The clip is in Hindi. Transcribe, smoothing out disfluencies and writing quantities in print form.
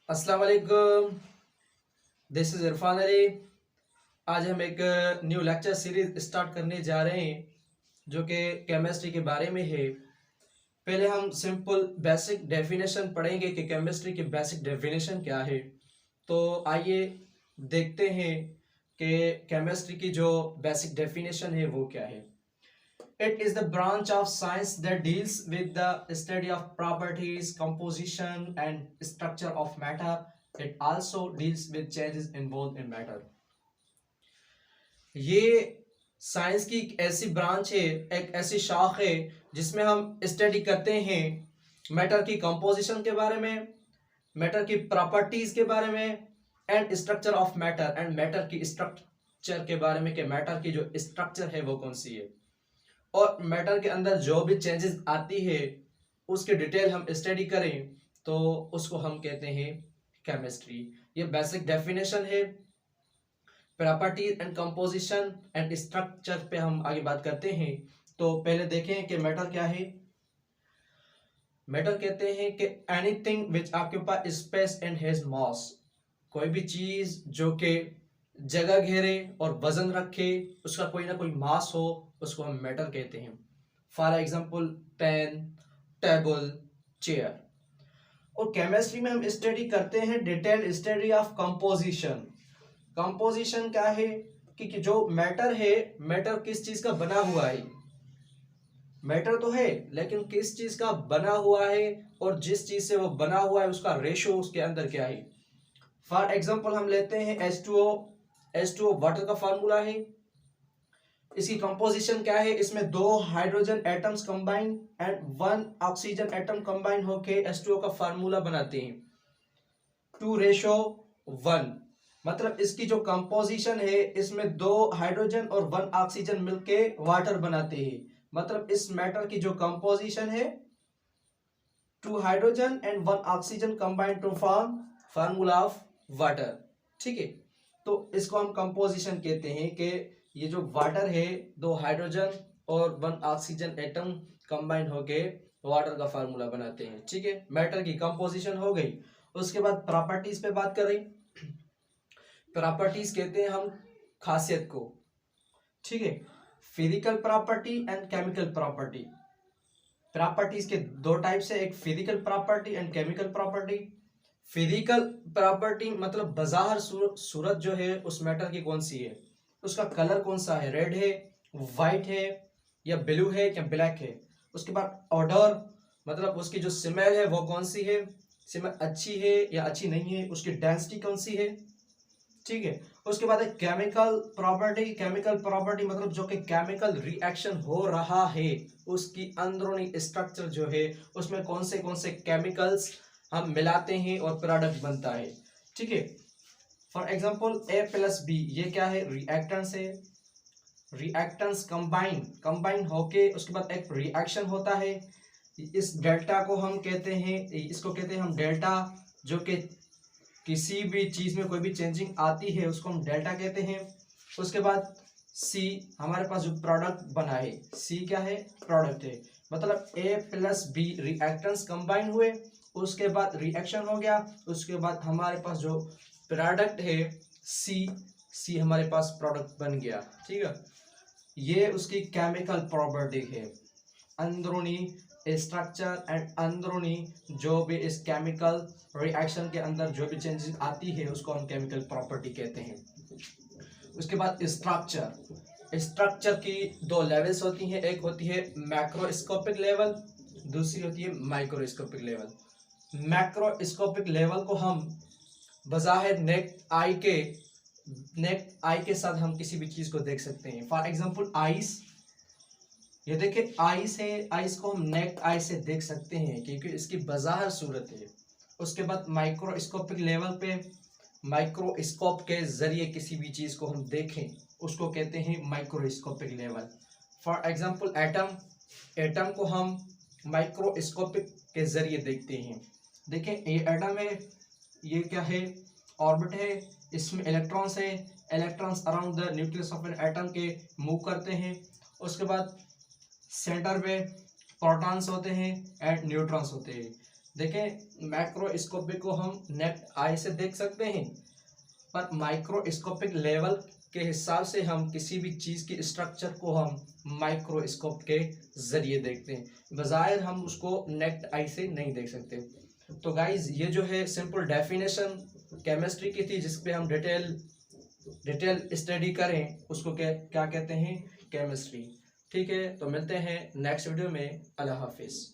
अस्सलाम वालेकुम। This is Irfan Ali. आज हम एक न्यू लेक्चर सीरीज स्टार्ट करने जा रहे हैं जो कि केमिस्ट्री के बारे में है। पहले हम सिंपल बेसिक डेफिनेशन पढ़ेंगे कि केमिस्ट्री की बेसिक डेफिनेशन क्या है। तो आइए देखते हैं कि केमिस्ट्री की जो बेसिक डेफिनेशन है वो क्या है। It is the branch of science that deals with the study of properties, composition, and structure of matter. It also deals with changes involved in matter. ये साइंस की एक ऐसी ब्रांच है, एक ऐसी शाख है जिसमें हम स्टडी करते हैं मैटर की कंपोजिशन के बारे में, मैटर की प्रॉपर्टीज के बारे में, and structure of matter, and matter की स्ट्रक्चर के बारे में कि मैटर की जो स्ट्रक्चर है वो कौन सी है, और मैटर के अंदर जो भी चेंजेस आती है उसके डिटेल हम स्टडी करें तो उसको हम कहते हैं केमिस्ट्री। ये बेसिक डेफिनेशन है। Properties and composition and structure पे हम आगे बात करते हैं। तो पहले देखें कि मैटर क्या है। मैटर कहते हैं कि anything which occupy space and has मास, कोई भी चीज जो कि जगह घेरे और वजन रखे, उसका कोई ना कोई मास हो, उसको हम मैटर कहते हैं। For example pen, table, chair. और केमिस्ट्री में हम स्टडी करते हैं detailed study of composition. Composition क्या है कि जो मैटर है, मैटर किस चीज का बना हुआ है। मैटर तो है लेकिन किस चीज का बना हुआ है, और जिस चीज से वो बना हुआ है उसका रेशो उसके अंदर क्या है। फॉर एग्जांपल हम लेते हैं H2O। H2O वाटर का फार्मूला है। इसकी कंपोजिशन क्या है, इसमें दो hydrogen atoms combine and one oxygen atom combine होके H2O का फार्मूला बनाते हैं 2:1। मतलब इसकी जो कंपोजिशन है, इसमें दो हाइड्रोजन और वन ऑक्सीजन मिलके वाटर बनाते हैं। मतलब इस मैटर की जो कंपोजिशन है, 2 hydrogen and 1 oxygen combined to form formula of water. ठीक है, तो इसको हम कंपोजिशन कहते हैं कि ये जो वाटर है, 2 हाइड्रोजन और 1 ऑक्सीजन एटम कंबाइंड होके वाटर का फार्मूला बनाते हैं। ठीक है, मैटर की कंपोजिशन हो गई। उसके बाद प्रॉपर्टीज पे बात करें। प्रॉपर्टीज कहते हैं हम खासियत को। ठीक है, physical property and chemical property. Properties के दो टाइप से, एक physical property and chemical property. Physical property मतलब बाजार सूरत जो है उस मैटर की कौन सी है, उसका कलर कौन सा है, रेड है, वाइट है, या ब्लू है, या ब्लैक है। उसके बाद ऑर्डर मतलब उसकी जो स्मेल है वो कौन सी है, स्मेल अच्छी है या अच्छी नहीं है, उसकी डेंसिटी कौन सी है। ठीक है, उसके बाद है केमिकल प्रॉपर्टी। केमिकल प्रॉपर्टी मतलब जो कि केमिकल रिएक्शन हो रहा है उसकी अंदरूनी स्ट्रक्चर जो है, उसमें कौन से केमिकल्स हम मिलाते हैं और प्रोडक्ट बनता है। ठीक है, फॉर एग्जांपल A+B, ये क्या है, रिएक्टेंट्स है। रिएक्टेंट्स कंबाइन होके उसके बाद एक रिएक्शन होता है। इस डेल्टा को हम कहते हैं, इसको कहते हैं हम डेल्टा, जो कि किसी भी चीज में कोई भी चेंजिंग आती है उसको हम डेल्टा कहते हैं। उसके बाद सी, हमारे पास जो प्रोडक्ट बना है, सी क्या है, प्रोडक्ट है। मतलब A+B रिएक्टेंट्स कंबाइन हुए, उसके बाद रिएक्शन हो गया, उसके बाद हमारे पास जो प्रोडक्ट है सी हमारे पास प्रोडक्ट बन गया। ठीक है, ये उसकी केमिकल प्रॉपर्टी है। अंदरूनी स्ट्रक्चर एंड अंदरूनी जो भी इस केमिकल रिएक्शन के अंदर जो भी चेंजेस आती है उसको हम केमिकल प्रॉपर्टी कहते हैं। उसके बाद स्ट्रक्चर। स्ट्रक्चर की दो लेवल्स होती हैं, एक होती है मैक्रोस्कोपिक लेवल, दूसरी होती है माइक्रोस्कोपिक लेवल। मैक्रोस्कोपिक लेवल को हम बज़ाहिर नेक आई के साथ हम किसी भी चीज को देख सकते हैं। फॉर एग्जांपल आइस, ये देखिए आइस है, आइस को हम नेक आई से देख सकते हैं क्योंकि इसकी बाजार सूरत है। उसके बाद माइक्रोस्कोपिक लेवल पे माइक्रोस्कोप के जरिए किसी भी चीज को हम देखें उसको कहते हैं microscopic level. For example atom, atom को हम माइक्रोस्कोपिक के जरिए देखते हैं। देखें ये एटम है, ये क्या है, ऑर्बिट है, इसमें इलेक्ट्रॉन्स है, electrons around the nucleus of an atom के मूव करते हैं। उसके बाद सेंटर पे प्रोटॉन्स होते हैं एंड न्यूट्रॉन्स होते हैं। देखें मैक्रोस्कोपिक को हम नेक्ड आई से देख सकते हैं, पर माइक्रोस्कोपिक लेवल के हिसाब से हम किसी भी चीज़ की स्ट्रक्चर को हम माइक्रोस्कोप के ज़रिए देखते हैं, बज़ाहिर हम उसको नेक्ड आई से नहीं देख सकते। तो गाइज ये जो है सिंपल डेफिनेशन केमिस्ट्री की थी, जिस पे हम डिटेल स्टडी करें उसको क्या कहते हैं, केमिस्ट्री। ठीक है, तो मिलते हैं नेक्स्ट वीडियो में। अल्लाह हाफिज़।